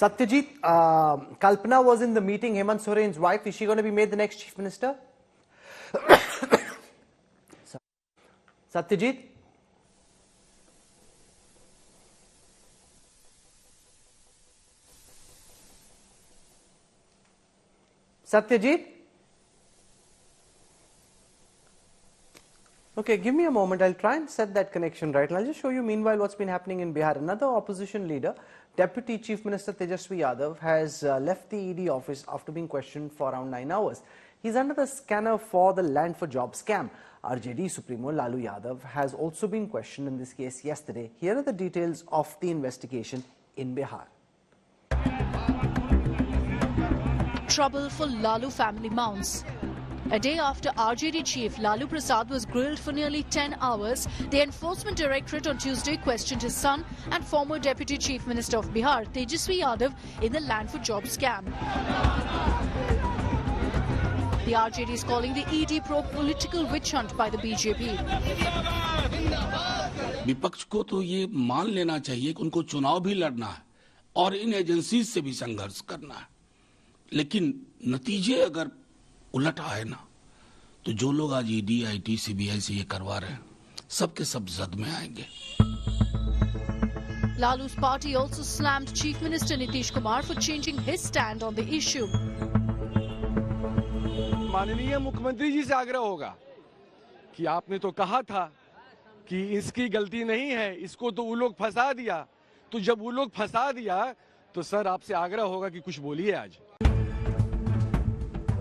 Satyajit, Kalpana was in the meeting, Hemant Soren's wife. Is she going to be made the next chief minister? Satyajit? Satyajit? Okay, give me a moment. I'll try and set that connection right. And I'll just show you meanwhile what's been happening in Bihar. Another opposition leader, Deputy Chief Minister Tejasvi Yadav, has left the ED office after being questioned for around 9 hours. He's under the scanner for the Land for Jobs scam. RJD Supremo Lalu Yadav has also been questioned in this case yesterday. Here are the details of the investigation in Bihar. Trouble for Lalu family mounts. A day after RJD chief Lalu Prasad was grilled for nearly 10 hours, the Enforcement Directorate on Tuesday questioned his son and former Deputy Chief Minister of Bihar, Tejasvi Yadav, in the Land for Jobs scam. The RJD is calling the ED probe political witch hunt by the BJP. विपक्ष को तो ये मान लेना चाहिए कि उनको चुनाव भी लड़ना है और इन एजेंसीज से भी संघर्ष करना है, लेकिन नतीजे अगर उलट आए ना तो जो लोग आज ईडी, आईटी, सीबीआई से ये करवा रहे हैं सबके सब जद में आएंगे. Lalu's party also slammed Chief Minister Nitish Kumar for changing his stand on the issue. माननीय मुख्यमंत्री जी से आग्रह होगा कि आपने तो कहा था कि इसकी गलती नहीं है, इसको तो वो लोग फंसा दिया, तो जब वो लोग फंसा दिया तो सर आपसे आग्रह होगा कि कुछ बोलिए आज.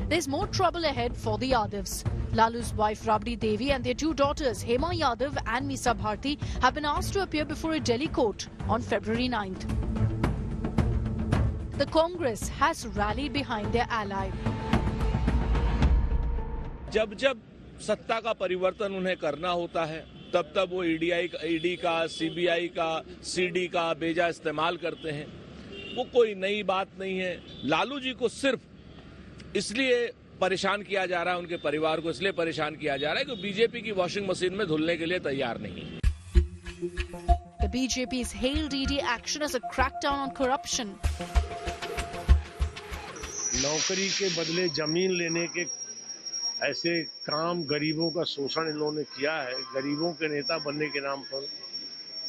There's more trouble ahead for the Yadavs. Lalu's wife Rabdi Devi and their two daughters Hema Yadav and Misa Bharti have been asked to appear before a Delhi court on February 9th. The Congress has rallied behind their ally. जब जब सत्ता का परिवर्तन उन्हें करना होता है तब तब वो ईडी का, सीबीआई का, सीडी का बेजा इस्तेमाल करते हैं. वो कोई नई बात नहीं है. लालू जी को सिर्फ इसलिए परेशान किया जा रहा है, उनके परिवार को इसलिए परेशान किया जा रहा है कि बीजेपी की वॉशिंग मशीन में धुलने के लिए तैयार नहीं. The BJP has hailed ED action as a crackdown on corruption. नौकरी के बदले जमीन लेने के ऐसे काम, गरीबों का शोषण इन लोगों ने किया है. गरीबों के नेता बनने के नाम पर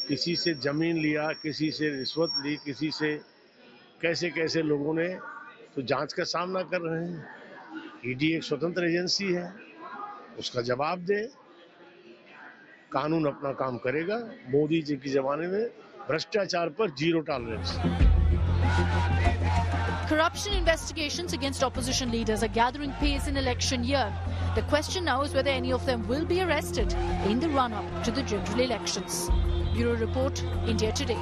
किसी से जमीन लिया, किसी से रिश्वत ली, किसी से कैसे कैसे लोगों ने तो जांच का सामना कर रहे हैं. ईडी एक स्वतंत्र एजेंसी है, उसका जवाब दे. कानून अपना काम करेगा. मोदी जी के जमाने में भ्रष्टाचार पर zero tolerance. Corruption investigations against opposition leaders are gathering pace in election year. The question now is whether any of them will be arrested in the run-up to the general elections. Bureau Report, India Today.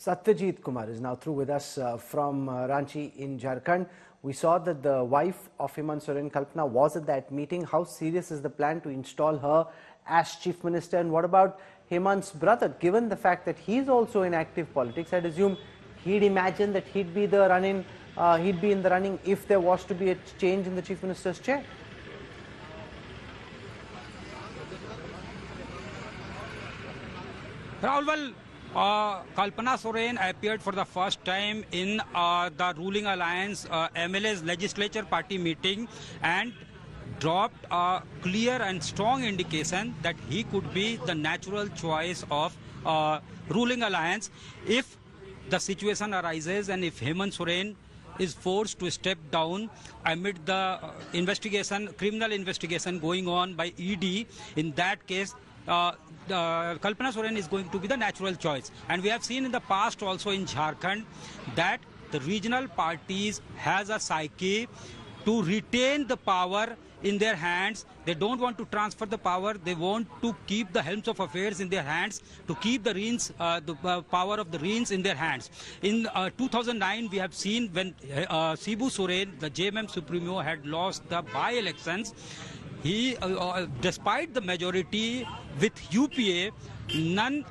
Satyajit Kumar is now through with us from Ranchi in Jharkhand. We saw that the wife of Hemant Soren, Kalpana, was at that meeting. How serious is the plan to install her as Chief Minister? And what about Hemant's brother? Given the fact that he's also in active politics, I'd assume he'd imagine that he'd be in the running if there was to be a change in the Chief Minister's chair. Rahul, Kalpana Soren appeared for the first time in the ruling alliance MLA's legislature party meeting and dropped a clear and strong indication that he could be the natural choice of ruling alliance if the situation arises and if Hemant Soren is forced to step down amid the criminal investigation going on by ED. In that case, Kalpana Soren is going to be the natural choice. And we have seen in the past also in Jharkhand that the regional parties has a psyche to retain the power in their hands. They don't want to transfer the power. They want to keep the helms of affairs in their hands, to keep the reins, the power of the reins in their hands. In 2009, we have seen when Shibu Soren, the JMM Supremo, had lost the by-elections. He, despite the majority with UPA, none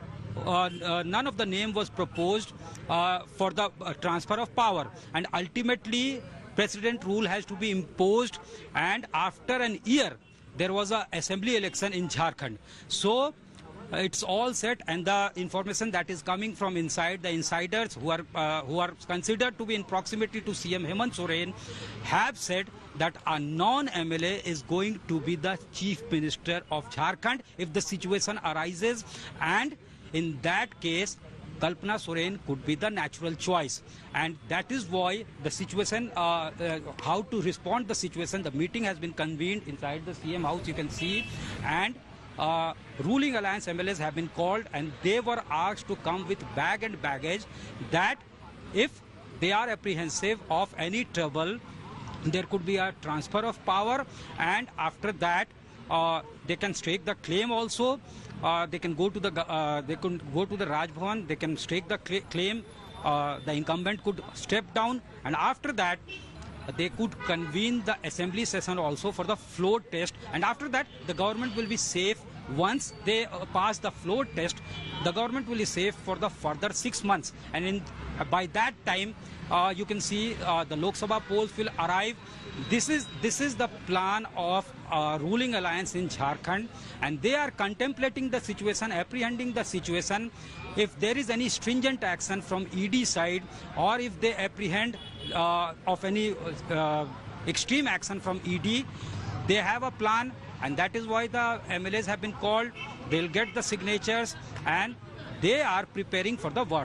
of the name was proposed for the transfer of power, and ultimately president rule has to be imposed, and after an year there was an assembly election in Jharkhand. So it's all set, and the information that is coming from inside, the insiders who are considered to be in proximity to CM Hemant Soren have said that a non-MLA is going to be the Chief Minister of Jharkhand if the situation arises, and in that case Kalpana Soren could be the natural choice. And that is why the situation, how to respond the situation, the meeting has been convened inside the CM house, you can see, and ruling alliance MLAs have been called, and they were asked to come with bag and baggage, that if they are apprehensive of any trouble, there could be a transfer of power, and after that they can stake the claim also. They can go to the Raj Bhavan, they can stake the claim, the incumbent could step down, and after that they could convene the assembly session also for the floor test, and after that the government will be safe. Once they pass the floor test, the government will be safe for the further 6 months, and by that time you can see the Lok Sabha polls will arrive. This is the plan of ruling alliance in Jharkhand, and they are contemplating the situation, apprehending the situation. If there is any stringent action from ED side, or if they apprehend of any extreme action from ED, they have a plan, and that is why the MLAs have been called. They'll get the signatures, and they are preparing for the worst.